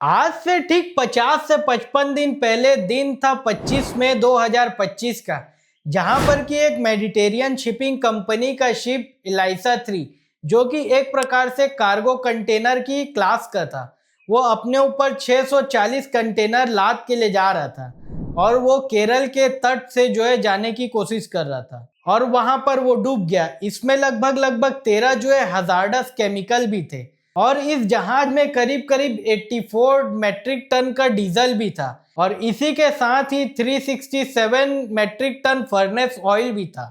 आज से ठीक 50 से 55 दिन पहले दिन था 25 मई 2025 का, जहां पर कि एक मेडिटेरियन शिपिंग कंपनी का शिप इलाइसा 3 जो कि एक प्रकार से कार्गो कंटेनर की क्लास का था, वो अपने ऊपर 640 कंटेनर लाद के ले जा रहा था और वो केरल के तट से जो है जाने की कोशिश कर रहा था और वहां पर वो डूब गया। इसमें लगभग लगभग 13 जो है हजार्डस केमिकल भी थे और इस जहाज में करीब करीब 84 मैट्रिक टन का डीजल भी था और इसी के साथ ही 367 मैट्रिक टन फर्नेस ऑयल भी था,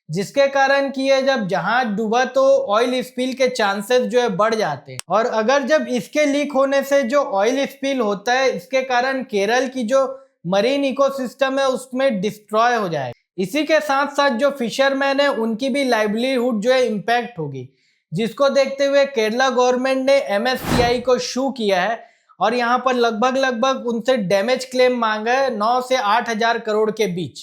जिसके कारण कि ये जब जहाज डूबा तो ऑयल स्पिल के चांसेस जो है बढ़ जाते हैं और अगर जब इसके लीक होने से जो ऑयल स्पिल होता है इसके कारण केरल की जो मरीन इकोसिस्टम है उसमें डिस्ट्रॉय हो जाएगा। इसी के साथ साथ जो फिशरमैन है उनकी भी लाइवलीहुड जो है इम्पैक्ट होगी, जिसको देखते हुए केरला गवर्नमेंट ने एमएससीआई को शू किया है और यहाँ पर लगभग लगभग उनसे डैमेज क्लेम मांगा है 9 से 8 हजार करोड़ के बीच,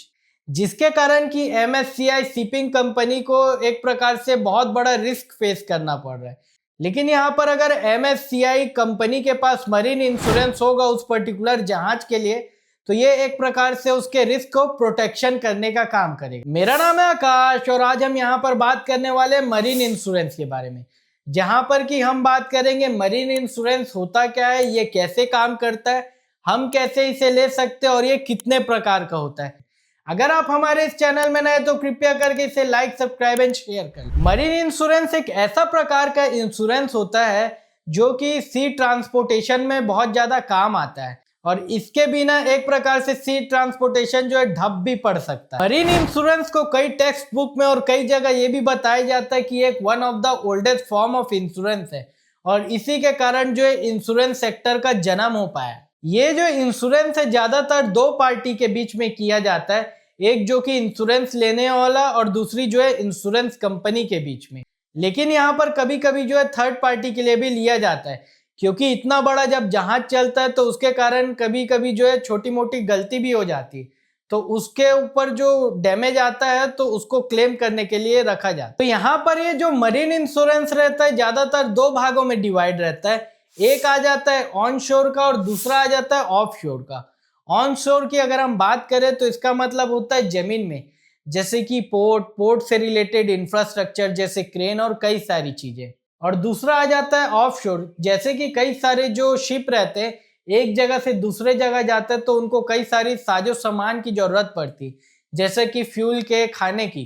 जिसके कारण कि एमएससीआई शिपिंग कंपनी को एक प्रकार से बहुत बड़ा रिस्क फेस करना पड़ रहा है। लेकिन यहाँ पर अगर एमएससीआई कंपनी के पास मरीन इंश्योरेंस होगा उस पर्टिकुलर जहाज के लिए, तो ये एक प्रकार से उसके रिस्क को प्रोटेक्शन करने का काम करेगा। मेरा नाम है आकाश और आज हम यहाँ पर बात करने वाले मरीन इंश्योरेंस के बारे में, जहां पर कि हम बात करेंगे मरीन इंश्योरेंस होता क्या है, ये कैसे काम करता है, हम कैसे इसे ले सकते हैं और ये कितने प्रकार का होता है। अगर आप हमारे इस चैनल में नए तो कृपया करके इसे लाइक, सब्सक्राइब एंड शेयर करें। मरीन इंश्योरेंस एक ऐसा प्रकार का इंश्योरेंस होता है जो कि सी ट्रांसपोर्टेशन में बहुत ज्यादा काम आता है और इसके बिना एक प्रकार से सी ट्रांसपोर्टेशन जो है ठप भी पड़ सकता है। मरीन इंश्योरेंस को कई टेक्स्ट बुक में और कई जगह ये भी बताया जाता है कि एक one of the oldest form of insurance है और इसी के कारण जो है इंश्योरेंस सेक्टर का जन्म हो पाया। ये जो इंश्योरेंस है ज्यादातर दो पार्टी के बीच में किया जाता है, एक जो कि इंश्योरेंस लेने वाला और दूसरी जो है इंश्योरेंस कंपनी के बीच में। लेकिन यहाँ पर कभी कभी जो है थर्ड पार्टी के लिए भी लिया जाता है, क्योंकि इतना बड़ा जब जहाज चलता है तो उसके कारण कभी कभी जो है छोटी मोटी गलती भी हो जाती है, तो उसके ऊपर जो डैमेज आता है तो उसको क्लेम करने के लिए रखा जाता है। तो यहाँ पर ये जो मरीन इंश्योरेंस रहता है ज्यादातर दो भागों में डिवाइड रहता है, एक आ जाता है ऑन शोर का और दूसरा आ जाता है ऑफ शोर का। ऑन शोर की अगर हम बात करें तो इसका मतलब होता है जमीन में, जैसे कि पोर्ट से रिलेटेड इंफ्रास्ट्रक्चर जैसे क्रेन और कई सारी चीजें। और दूसरा आ जाता है ऑफ शोर, जैसे कि कई सारे जो शिप रहते हैं एक जगह से दूसरे जगह जाते हैं तो उनको कई सारी साजो सामान की जरूरत पड़ती, जैसे कि फ्यूल के, खाने की।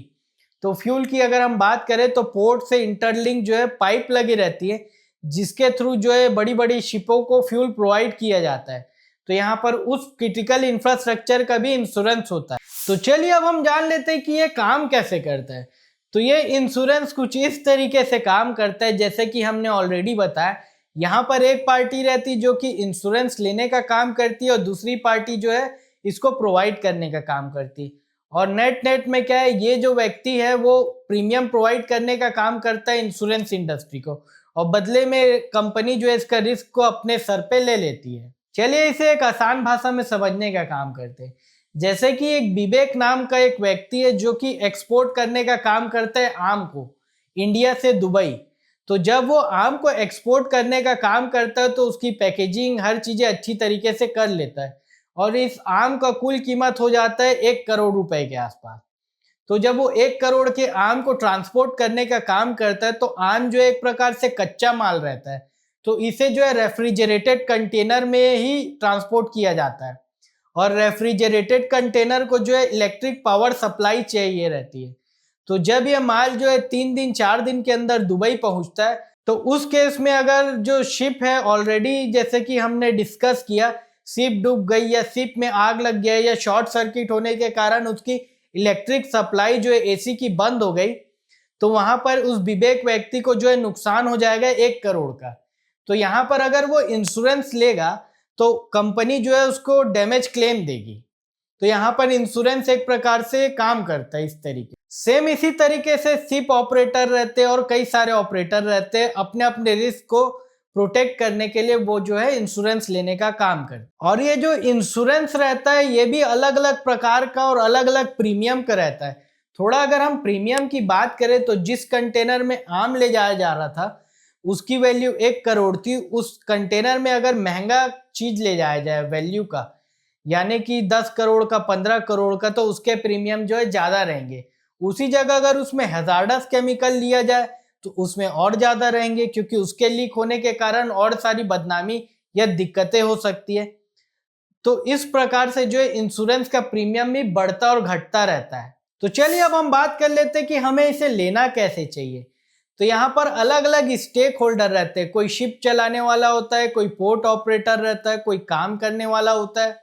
तो फ्यूल की अगर हम बात करें तो पोर्ट से इंटरलिंक जो है पाइप लगी रहती है, जिसके थ्रू जो है बड़ी बड़ी शिपों को फ्यूल प्रोवाइड किया जाता है। तो यहाँ पर उस क्रिटिकल इंफ्रास्ट्रक्चर का भी इंश्योरेंस होता है। तो चलिए अब हम जान लेते हैं कि ये काम कैसे करता है। तो ये इंश्योरेंस कुछ इस तरीके से काम करता है, जैसे कि हमने ऑलरेडी बताया, यहाँ पर एक पार्टी रहती है जो कि इंश्योरेंस लेने का काम करती है और दूसरी पार्टी जो है इसको प्रोवाइड करने का काम करती है। और नेट में क्या है, ये जो व्यक्ति है वो प्रीमियम प्रोवाइड करने का काम करता है इंश्योरेंस इंडस्ट्री को और बदले में कंपनी जो है इसका रिस्क को अपने सर पे ले लेती है। चलिए इसे एक आसान भाषा में समझने का काम करते हैं। जैसे कि एक विवेक नाम का एक व्यक्ति है जो कि एक्सपोर्ट करने का काम करता है आम को इंडिया से दुबई। तो जब वो आम को एक्सपोर्ट करने का काम करता है तो उसकी पैकेजिंग हर चीजें अच्छी तरीके से कर लेता है और इस आम का कुल कीमत हो जाता है 1 करोड़ रुपए के आसपास। तो जब वो 1 करोड़ के आम को ट्रांसपोर्ट करने का काम करता है तो आम जो एक प्रकार से कच्चा माल रहता है, तो इसे जो है रेफ्रिजरेटेड कंटेनर में ही ट्रांसपोर्ट किया जाता है और रेफ्रिजरेटेड कंटेनर को जो है इलेक्ट्रिक पावर सप्लाई चाहिए रहती है। तो जब ये माल जो है 3 दिन 4 दिन के अंदर दुबई पहुंचता है तो उस केस में अगर जो शिप है ऑलरेडी, जैसे कि हमने डिस्कस किया, शिप डूब गई या शिप में आग लग गया या शॉर्ट सर्किट होने के कारण उसकी इलेक्ट्रिक सप्लाई जो है एसी की बंद हो गई, तो वहां पर उस विवेक व्यक्ति को जो है नुकसान हो जाएगा 1 करोड़ का। तो यहाँ पर अगर वो इंश्योरेंस लेगा तो कंपनी जो है उसको डैमेज क्लेम देगी। तो यहाँ पर इंश्योरेंस एक प्रकार से काम करता है इस तरीके। सेम इसी तरीके से शिप ऑपरेटर रहते हैं और कई सारे ऑपरेटर रहते हैं, अपने अपने रिस्क को प्रोटेक्ट करने के लिए वो जो है इंश्योरेंस लेने का काम करते हैं। और ये जो इंश्योरेंस रहता है ये भी अलग अलग प्रकार का और अलग अलग प्रीमियम का रहता है। थोड़ा अगर हम प्रीमियम की बात करें तो जिस कंटेनर में आम ले जाया जा रहा था उसकी वैल्यू 1 करोड़ थी, उस कंटेनर में अगर महंगा चीज ले जाया जाए वैल्यू का, यानी कि 10 करोड़ का, 15 करोड़ का, तो उसके प्रीमियम जो है ज्यादा रहेंगे। उसी जगह अगर उसमें हैजार्डस केमिकल लिया जाए तो उसमें और ज्यादा रहेंगे, क्योंकि उसके लीक होने के कारण और सारी बदनामी या दिक्कतें हो सकती है। तो इस प्रकार से जो है इंश्योरेंस का प्रीमियम भी बढ़ता और घटता रहता है। तो चलिए अब हम बात कर लेते हैं कि हमें इसे लेना कैसे चाहिए। तो यहाँ पर अलग अलग स्टेक होल्डर रहते हैं। कोई शिप चलाने वाला होता है, कोई पोर्ट ऑपरेटर रहता है, कोई काम करने वाला होता है,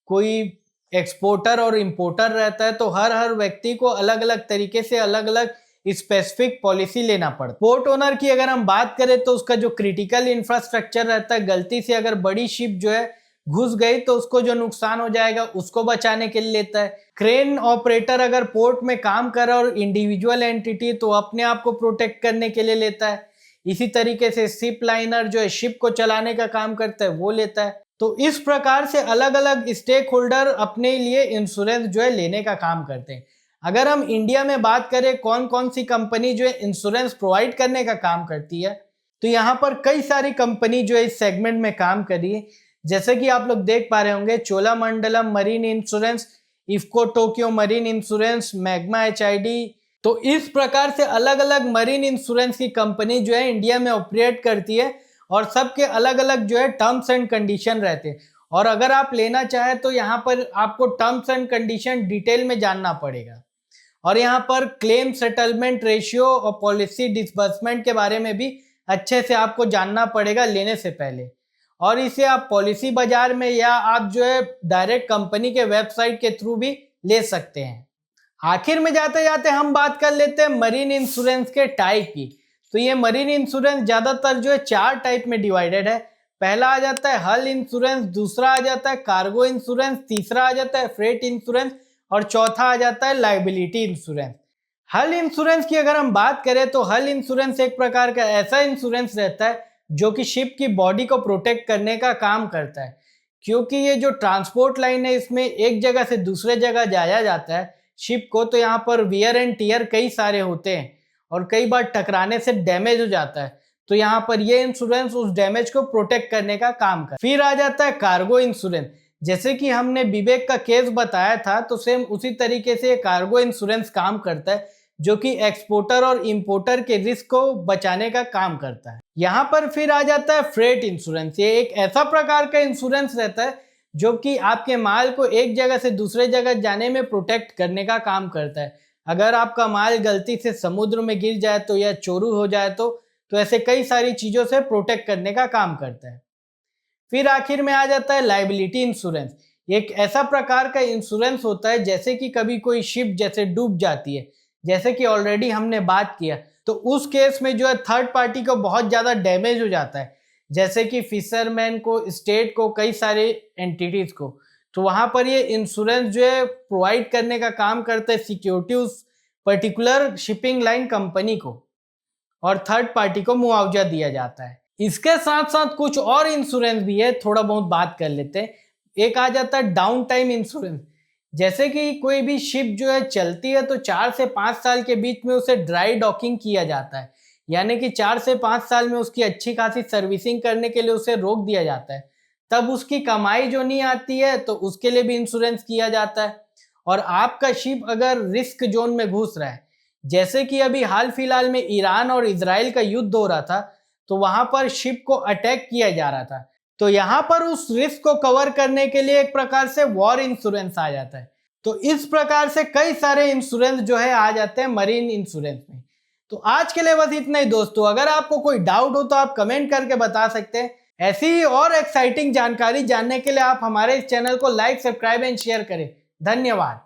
कोई एक्सपोर्टर और इंपोर्टर रहता है। तो हर व्यक्ति को अलग अलग तरीके से अलग अलग स्पेसिफिक पॉलिसी लेना पड़ता है। पोर्ट ओनर की अगर हम बात करें तो उसका जो क्रिटिकल इंफ्रास्ट्रक्चर रहता है, गलती से अगर बड़ी शिप जो है घुस गई तो उसको जो नुकसान हो जाएगा उसको बचाने के लिए लेता है। क्रेन ऑपरेटर अगर पोर्ट में काम कर रहा है और इंडिविजुअल एंटिटी, तो अपने आप को प्रोटेक्ट करने के लिए लेता है। इसी तरीके से शिप लाइनर जो है शिप को चलाने का काम करता है, वो लेता है। तो इस प्रकार से अलग अलग स्टेक होल्डर अपने लिए इंश्योरेंस जो है लेने का काम करते हैं। अगर हम इंडिया में बात करें कौन कौन सी कंपनी जो है इंश्योरेंस प्रोवाइड करने का काम करती है, तो यहाँ पर कई सारी कंपनी जो है इस सेगमेंट में काम कर रही है। जैसे कि आप लोग देख पा रहे होंगे, Cholamandalam marine insurance, IFFCO Tokyo marine insurance, magma HID. तो इस प्रकार से अलग अलग मरीन इंश्योरेंस की कंपनी जो है इंडिया में ऑपरेट करती है और सबके अलग अलग जो है टर्म्स एंड कंडीशन रहते हैं। और अगर आप लेना चाहें तो यहाँ पर आपको टर्म्स एंड कंडीशन डिटेल में जानना पड़ेगा। और यहाँ पर क्लेम सेटलमेंट रेशियो और पॉलिसी डिसबर्समेंट के बारे में भी अच्छे से आपको जानना पड़ेगा लेने से पहले। और इसे आप पॉलिसी बाजार में या आप जो है डायरेक्ट कंपनी के वेबसाइट के थ्रू भी ले सकते हैं। आखिर में जाते जाते हम बात कर लेते हैं मरीन इंश्योरेंस के टाइप की। तो ये मरीन इंश्योरेंस ज्यादातर जो है 4 टाइप में डिवाइडेड है। पहला आ जाता है हल इंश्योरेंस, दूसरा आ जाता है कार्गो इंश्योरेंस, तीसरा आ जाता है फ्रेट इंश्योरेंस और चौथा आ जाता है लायबिलिटी इंश्योरेंस। हल इंश्योरेंस की अगर हम बात करें तो हल इंश्योरेंस एक प्रकार का ऐसा इंश्योरेंस रहता है जो कि शिप की बॉडी को प्रोटेक्ट करने का काम करता है। क्योंकि ये जो ट्रांसपोर्ट लाइन है इसमें एक जगह से दूसरे जगह जाया जाता है शिप को, तो यहाँ पर वियर एंड टियर कई सारे होते हैं और कई बार टकराने से डैमेज हो जाता है। तो यहाँ पर ये इंश्योरेंस उस डैमेज को प्रोटेक्ट करने का काम करता है। फिर आ जाता है कार्गो इंश्योरेंस। जैसे कि हमने विवेक का केस बताया था, तो सेम उसी तरीके से कार्गो इंश्योरेंस काम करता है, जो कि एक्सपोर्टर और इंपोर्टर के रिस्क को बचाने का काम करता है। यहाँ पर फिर आ जाता है फ्रेट इंश्योरेंस। ये एक ऐसा प्रकार का इंश्योरेंस रहता है जो कि आपके माल को एक जगह से दूसरे जगह जाने में प्रोटेक्ट करने का काम करता है। अगर आपका माल गलती से समुद्र में गिर जाए तो या चोरी हो जाए तो ऐसे कई सारी चीजों से प्रोटेक्ट करने का काम करता है। फिर आखिर में आ जाता है लायबिलिटी इंश्योरेंस। एक ऐसा प्रकार का इंश्योरेंस होता है जैसे कि कभी कोई शिप जैसे डूब जाती है, जैसे कि ऑलरेडी हमने बात किया, तो उस केस में जो है थर्ड पार्टी को बहुत ज्यादा डैमेज हो जाता है, जैसे कि फिशरमैन को, स्टेट को, कई सारे एंटिटीज को। तो वहां पर ये इंश्योरेंस जो है प्रोवाइड करने का काम करता है सिक्योरिटी उस पर्टिकुलर शिपिंग लाइन कंपनी को, और थर्ड पार्टी को मुआवजा दिया जाता है। इसके साथ साथ कुछ और इंश्योरेंस भी है, थोड़ा बहुत बात कर लेते हैं। एक आ जाता है डाउन टाइम इंश्योरेंस। जैसे कि कोई भी शिप जो है चलती है तो 4 से 5 साल के बीच में उसे ड्राई डॉकिंग किया जाता है, यानी कि 4 से 5 साल में उसकी अच्छी खासी सर्विसिंग करने के लिए उसे रोक दिया जाता है। तब उसकी कमाई जो नहीं आती है तो उसके लिए भी इंश्योरेंस किया जाता है। और आपका शिप अगर रिस्क जोन में घुस रहा है, जैसे कि अभी हाल फिलहाल में ईरान और इजराइल का युद्ध हो रहा था, तो वहां पर शिप को अटैक किया जा रहा था, तो यहाँ पर उस रिस्क को कवर करने के लिए एक प्रकार से वॉर इंश्योरेंस आ जाता है। तो इस प्रकार से कई सारे इंश्योरेंस जो है आ जाते हैं मरीन इंश्योरेंस में। तो आज के लिए बस इतना ही दोस्तों। अगर आपको कोई डाउट हो तो आप कमेंट करके बता सकते हैं। ऐसी ही और एक्साइटिंग जानकारी जानने के लिए आप हमारे इस चैनल को लाइक, सब्सक्राइब एंड शेयर करें। धन्यवाद।